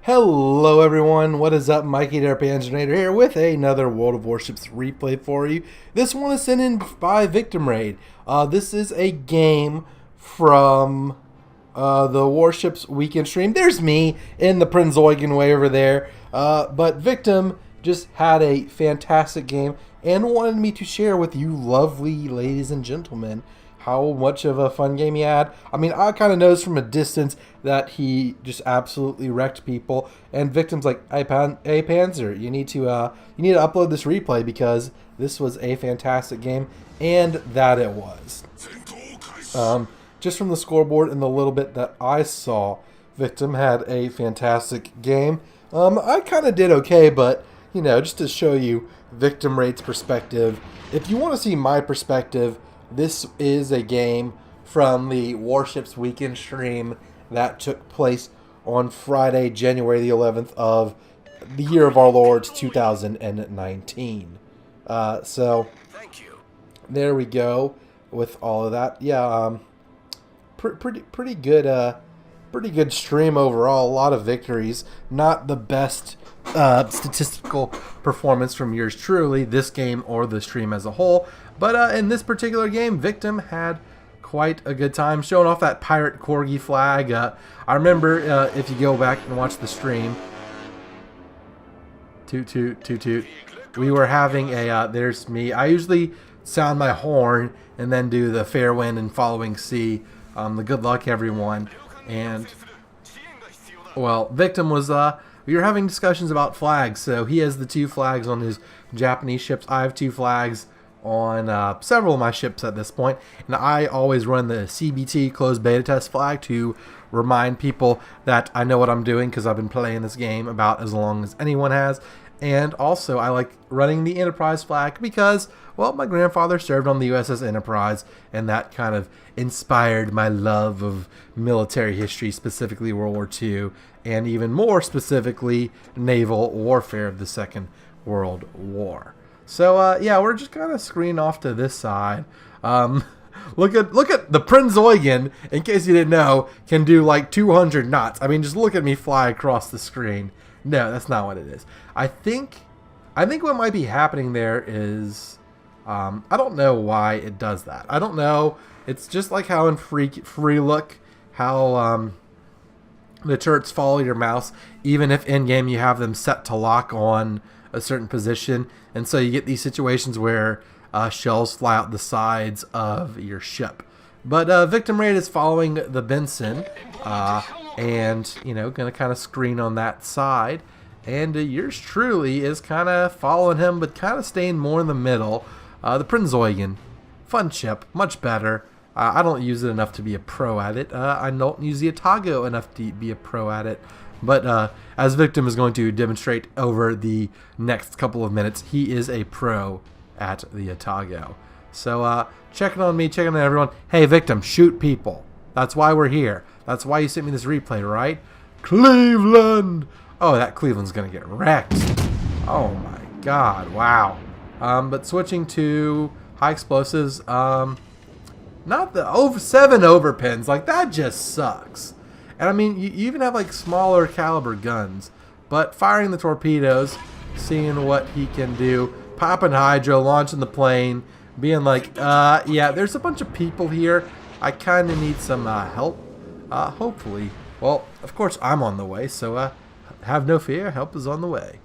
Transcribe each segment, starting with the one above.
Hello everyone, what is up? Mikey there, Panzernator here with another World of Warships replay for you. This one is sent in by VictimRAID. This is a game from the Warships weekend stream. There's me in the Prinz-Eugen way over there. But Victim just had a fantastic game and wanted me to share with you lovely ladies and gentlemen how much of a fun game he had. I mean, I kind of noticed from a distance that he just absolutely wrecked people. And Victim's like, hey, Panzer, you need to upload this replay because this was a fantastic game, and that it was. Just from the scoreboard and the little bit that I saw, Victim had a fantastic game. I kind of did okay, but you know, just to show you VictimRAID's perspective, if you want to see my perspective, this is a game from the Warships weekend stream that took place on Friday, January the 11th of the year of our Lord 2019. So there we go with all of that. Yeah, pretty good stream overall. A lot of victories. Not the best statistical performance from yours truly, this game or the stream as a whole. But in this particular game, Victim had quite a good time showing off that pirate corgi flag. I remember if you go back and watch the stream, toot toot toot toot, we were having a there's me. I usually sound my horn and then do the fair wind and following sea, the good luck everyone. And well, Victim was we were having discussions about flags. So he has the two flags on his Japanese ships. I have two flags on several of my ships at this point, and I always run the CBT closed beta test flag to remind people that I know what I'm doing because I've been playing this game about as long as anyone has. And also I like running the Enterprise flag because, well, my grandfather served on the USS Enterprise, and that kind of inspired my love of military history, specifically World War II, and even more specifically naval warfare of the Second World War. So yeah, we're just kind of screening off to this side. Look at the Prinz-Eugen, in case you didn't know, can do like 200 knots. I mean, just look at me fly across the screen. No, that's not what it is. I think what might be happening there is, I don't know why it does that. I don't know. It's just like how in free look, how the turrets follow your mouse, even if in game you have them set to lock on a certain position, and so you get these situations where shells fly out the sides of your ship. But VictimRAID is following the Benson, and you know, gonna kind of screen on that side, and yours truly is kind of following him, but kind of staying more in the middle. The Prinz-Eugen, fun ship, much better. I don't use it enough to be a pro at it. I don't use the Atago enough to be a pro at it. But as Victim is going to demonstrate over the next couple of minutes, he is a pro at the Atago. So checking on me, checking on everyone. Hey, Victim, shoot people. That's why we're here. That's why you sent me this replay, right? Cleveland! Oh, that Cleveland's going to get wrecked. Oh my god, wow. But switching to high explosives, not the 7 overpins. Like, that just sucks. And I mean, you even have like smaller caliber guns, but firing the torpedoes, seeing what he can do, popping hydro, launching the plane, being like, yeah, there's a bunch of people here. I kind of need some help. Hopefully, well, of course I'm on the way, so have no fear, help is on the way.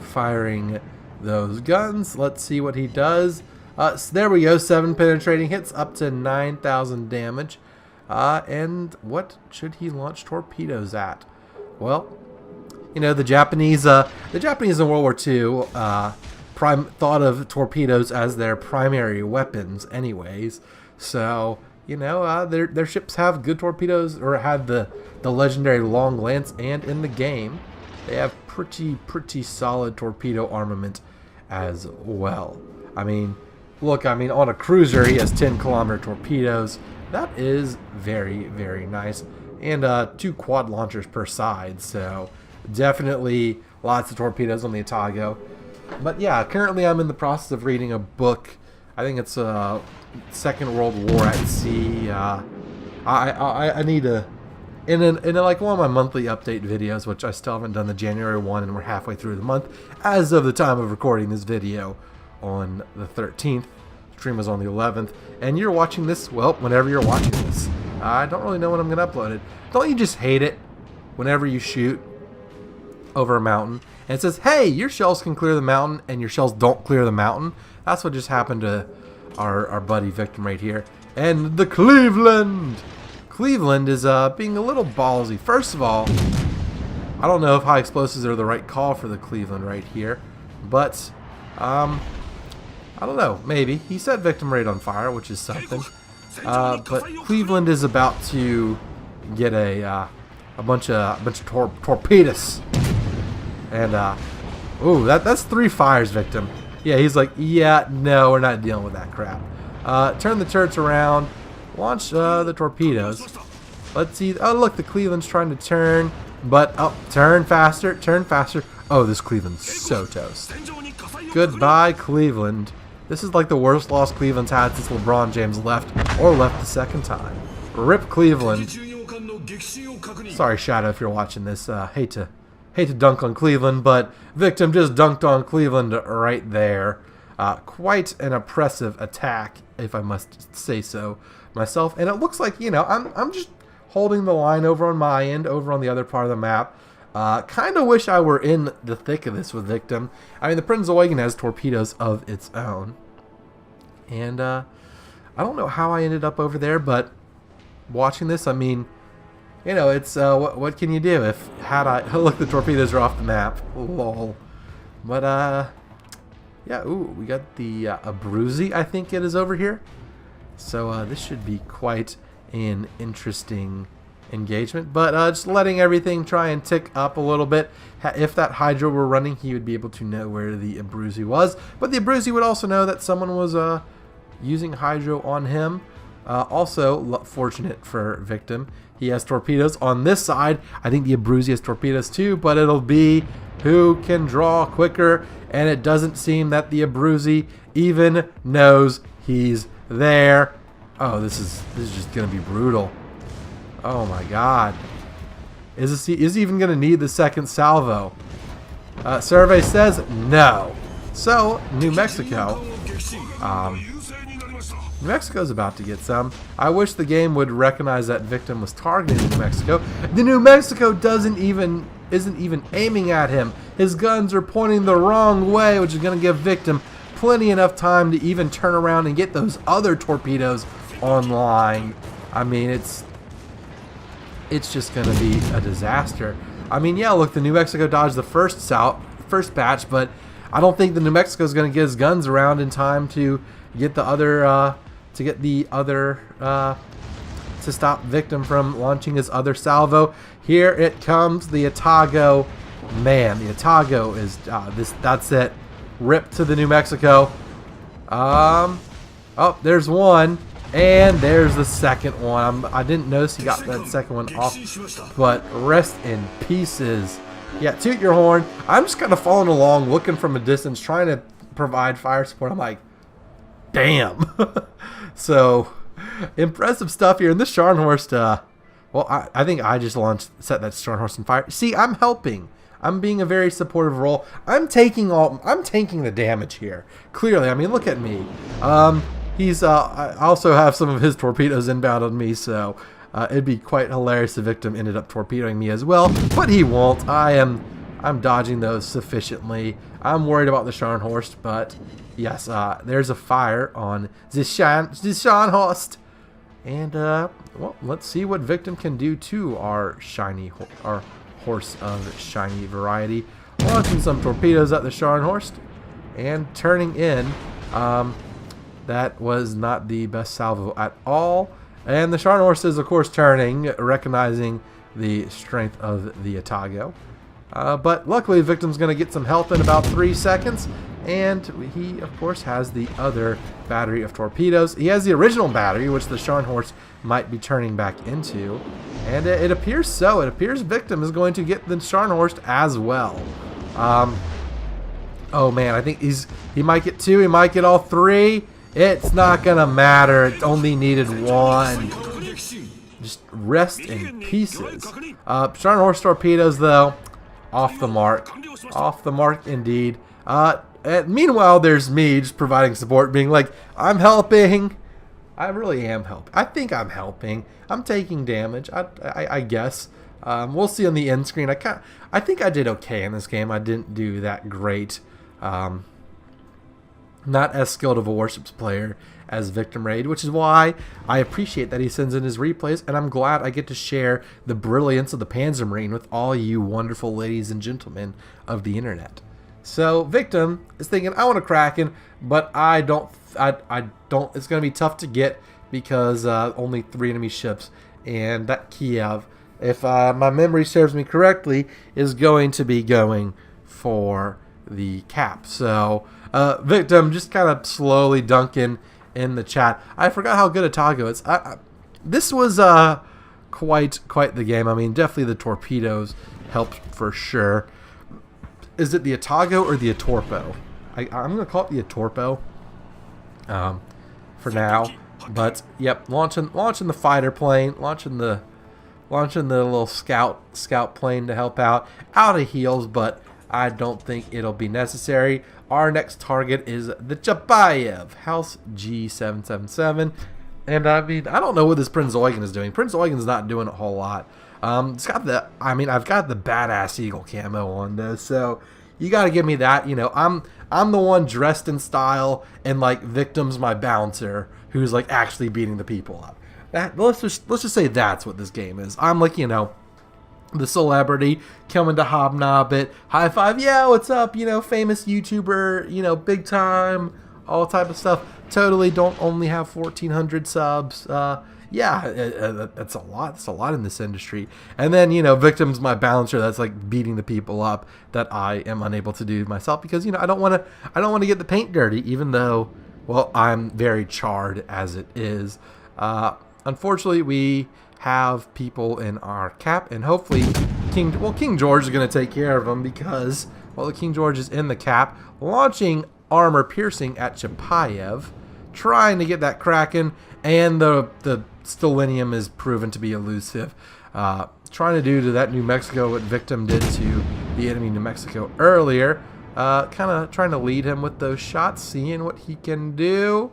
Firing those guns. Let's see what he does. So there we go, 7 penetrating hits, up to 9,000 damage. And what should he launch torpedoes at? Well, you know, the Japanese in World War II thought of torpedoes as their primary weapons anyways. So, you know, their ships have good torpedoes, or had the legendary Long Lance, and in the game they have pretty solid torpedo armament as well. I mean, look, I mean, on a cruiser he has 10-kilometer torpedoes. That is very, very nice. And 2 quad launchers per side, so definitely lots of torpedoes on the Atago. But yeah, currently I'm in the process of reading a book. I think it's Second World War at Sea. I need to in like one of my monthly update videos, which I still haven't done the January one, and we're halfway through the month as of the time of recording this video on the 13th. Stream was on the 11th, and you're watching this, well, whenever you're watching this. I don't really know when I'm going to upload it. Don't you just hate it whenever you shoot over a mountain and it says, hey, your shells can clear the mountain, and your shells don't clear the mountain? That's what just happened to our buddy Victim right here. And the Cleveland! Cleveland is being a little ballsy. First of all, I don't know if high explosives are the right call for the Cleveland right here, but I don't know, maybe. He set Victim Raid on fire, which is something. But Cleveland is about to get a bunch of torpedoes, and ooh, that's 3 fires, Victim. Yeah, he's like, yeah, no, we're not dealing with that crap. Turn the turrets around, launch the torpedoes. Let's see. Oh, look, the Cleveland's trying to turn, but turn faster, turn faster. Oh, this Cleveland's so toast. Goodbye, Cleveland. This is like the worst loss Cleveland's had since LeBron James left, or left the second time. Rip Cleveland. Sorry, Shadow, if you're watching this. Hate to dunk on Cleveland, but Victim just dunked on Cleveland right there. Quite an oppressive attack, if I must say so myself. And it looks like, you know, I'm just holding the line over on my end, over on the other part of the map. Kind of wish I were in the thick of this with Victim. I mean, the Prinz-Eugen has torpedoes of its own. And I don't know how I ended up over there, but watching this, I mean, you know, it's what can you do? If had I look, the torpedoes are off the map. Lol. But yeah, ooh, we got the Abruzzi, I think it is over here. So this should be quite an interesting engagement, but just letting everything try and tick up a little bit. If that Hydra were running, he would be able to know where the Abruzzi was, but the Abruzzi would also know that someone was using Hydro on him. Also, fortunate for Victim, he has torpedoes on this side. I think the Abruzzi has torpedoes too, but it'll be who can draw quicker, and it doesn't seem that the Abruzzi even knows he's there. Oh, this is just gonna be brutal. Oh my God. Is he even going to need the second salvo? Survey says no. So, New Mexico. New Mexico's about to get some. I wish the game would recognize that Victim was targeting New Mexico. The New Mexico isn't even aiming at him. His guns are pointing the wrong way, which is going to give Victim plenty enough time to even turn around and get those other torpedoes online. I mean, it's just going to be a disaster. I mean, yeah, look, the New Mexico dodged the first batch, but I don't think the New Mexico is going to get his guns around in time to get the other, to stop Victim from launching his other salvo. Here it comes, the Atago. Man, the Atago is, that's it. Rip to the New Mexico. Oh, there's one. And there's the second one. I didn't notice he got that second one off, but rest in pieces. Yeah, toot your horn. I'm just kind of following along, looking from a distance, trying to provide fire support. I'm like, damn. So, impressive stuff here. And this Scharnhorst, well, I think I just set that Scharnhorst on fire. See, I'm helping. I'm being a very supportive role. I'm taking the damage here. Clearly, I mean, look at me. I also have some of his torpedoes inbound on me, so it'd be quite hilarious if Victim ended up torpedoing me as well, but he won't. I'm dodging those sufficiently. I'm worried about the Scharnhorst, but yes, there's a fire on the Scharnhorst, and well, let's see what Victim can do to our horse of shiny variety. Launching some torpedoes at the Scharnhorst and turning in. That was not the best salvo at all. And the Scharnhorst is, of course, turning, recognizing the strength of the Atago. But luckily, Victim's going to get some health in about 3 seconds. And he, of course, has the other battery of torpedoes. He has the original battery, which the Scharnhorst might be turning back into. And it appears so. It appears Victim is going to get the Scharnhorst as well. Oh, man, I think he might get 2. He might get all 3. It's not gonna matter. It only needed 1. just rest in pieces. Starting horse torpedoes, though, off the mark. Off the mark, indeed. Meanwhile, there's me just providing support, being like, I'm helping. I really am helping. I think I'm helping. I'm taking damage, I guess. We'll see on the end screen. I think I did okay in this game. I didn't do that great. Not as skilled of a Warships player as VictimRAID, which is why I appreciate that he sends in his replays, and I'm glad I get to share the brilliance of the Panzermarine with all you wonderful ladies and gentlemen of the internet. So Victim is thinking, I want a Kraken, but I don't. It's going to be tough to get because only 3 enemy ships, and that Kiev, if my memory serves me correctly, is going to be going for the cap. So Victim just kind of slowly dunking in the chat. I forgot how good Atago is. This was quite the game. I mean, definitely the torpedoes helped for sure. Is it the Atago or the Atorpo? I'm going to call it the Atorpo for now. But yep, launching the fighter plane, launching the little scout plane to help out of heels, but I don't think it'll be necessary. Our next target is the Chapayev, House G777. And I mean, I don't know what this Prince Eugen is doing. Prince Eugen's not doing a whole lot. It's got the, I mean, I've got the badass eagle camo on though, so you got to give me that. You know, I'm the one dressed in style, and like Victim's my bouncer who's like actually beating the people up. Let's just say that's what this game is. I'm like, you know, the celebrity coming to hobnob it, high five, yeah, what's up, you know, famous YouTuber, you know, big time, all type of stuff. Totally don't only have 1,400 subs. Yeah, that's a lot. That's a lot in this industry. And then, you know, Victim's my bouncer that's like beating the people up that I am unable to do myself because, you know, I don't want to get the paint dirty, even though, well, I'm very charred as it is. Unfortunately, we have people in our cap, and hopefully King George is going to take care of them because, well, the King George is in the cap, launching armor piercing at Chapayev, trying to get that Kraken, and the Stellinium is proven to be elusive. Trying to do to that New Mexico what Victim did to the enemy New Mexico earlier. Kind of trying to lead him with those shots, seeing what he can do.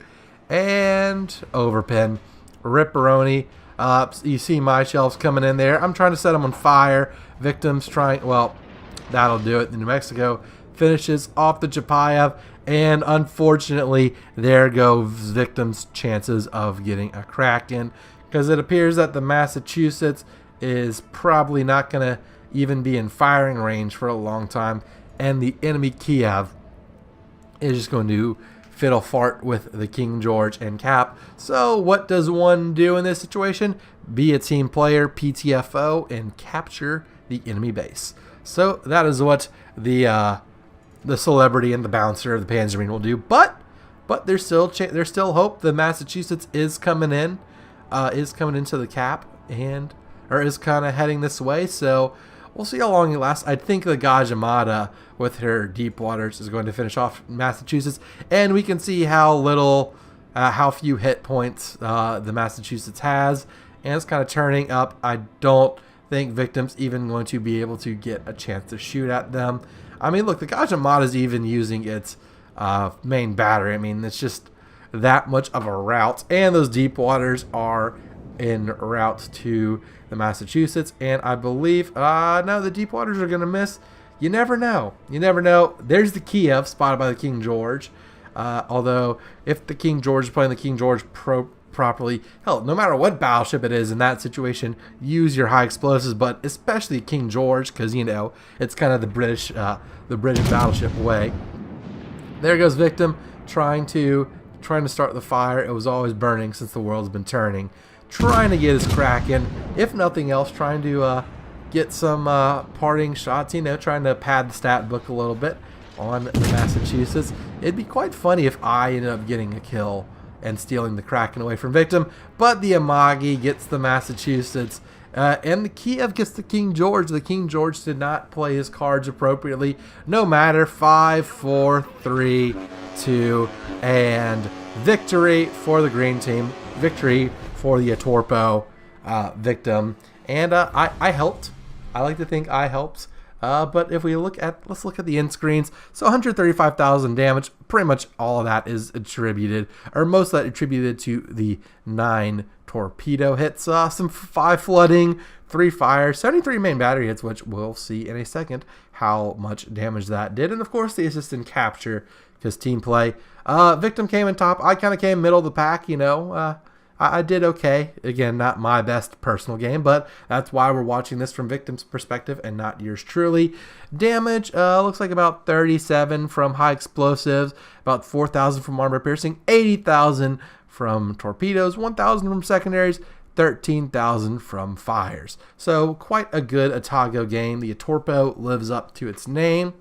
And overpin. Ripperoni. You see my shells coming in there. I'm trying to set them on fire. Victim's trying, well, that'll do it. The New Mexico finishes off the Chapayev, and unfortunately, there goes Victim's chances of getting a Kraken, because it appears that the Massachusetts is probably not going to even be in firing range for a long time, and the enemy Kiev is just going to fiddle fart with the King George and cap. So what does one do in this situation? Be a team player, PTFO, and capture the enemy base. So that is what the celebrity and the bouncer of the Panzermarine will do. But there's still hope. The Massachusetts is coming in, into the cap, or is kind of heading this way. So we'll see how long it lasts. I think the Gajimata with her deep waters is going to finish off Massachusetts, and we can see how few hit points the Massachusetts has, and it's kind of turning up. I don't think Victim's even going to be able to get a chance to shoot at them. I mean, look, the Gajimata is even using its main battery. I mean, it's just that much of a route, and those deep waters are en route to the Massachusetts, and I believe no, the deep waters are going to miss. You never know. You never know. There's the Kiev spotted by the King George. Although, if the King George is playing the King George properly, hell, no matter what battleship it is in that situation, use your high explosives, but especially King George, because, you know, it's kind of the British battleship way. There goes Victim, trying to start the fire. It was always burning since the world's been turning. Trying to get his Kraken, if nothing else, trying to get some parting shots, you know, trying to pad the stat book a little bit on the Massachusetts. It'd be quite funny if I ended up getting a kill and stealing the Kraken away from Victim, but the Amagi gets the Massachusetts, and the Kiev gets the King George. The King George did not play his cards appropriately. No matter. 5, 4, 3, 2, and victory for the green team. Victory for the Atorpo. Victim, and I helped. I like to think I helped. But if we let's look at the end screens. So 135,000 damage. Pretty much all of that is attributed, or most of that attributed to the 9 torpedo hits. Some 5 flooding, 3 fire, 73 main battery hits, which we'll see in a second how much damage that did. And of course the assist and capture, because team play. Victim came in top. I kind of came middle of the pack, you know. I did okay. Again, not my best personal game, but that's why we're watching this from Victim's perspective and not yours truly. Damage looks like about 37 from high explosives, about 4,000 from armor piercing, 80,000 from torpedoes, 1,000 from secondaries, 13,000 from fires. So quite a good Atago game. The Atorpo lives up to its name,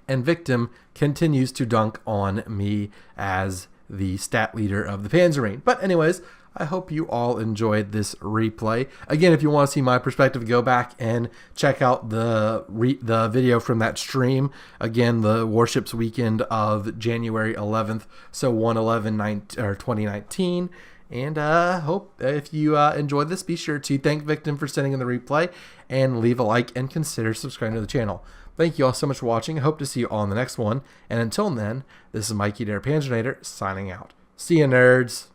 and Victim continues to dunk on me as the stat leader of the Panzernator. But anyways, I hope you all enjoyed this replay. Again, if you want to see my perspective, go back and check out the video from that stream. Again, the Warships weekend of January 11th, so 1/11/2019. And hope if you enjoyed this, be sure to thank Victim for sending in the replay and leave a like and consider subscribing to the channel. Thank you all so much for watching. I hope to see you all in the next one. And until then, this is Mikey Dare Panzernator signing out. See ya, nerds.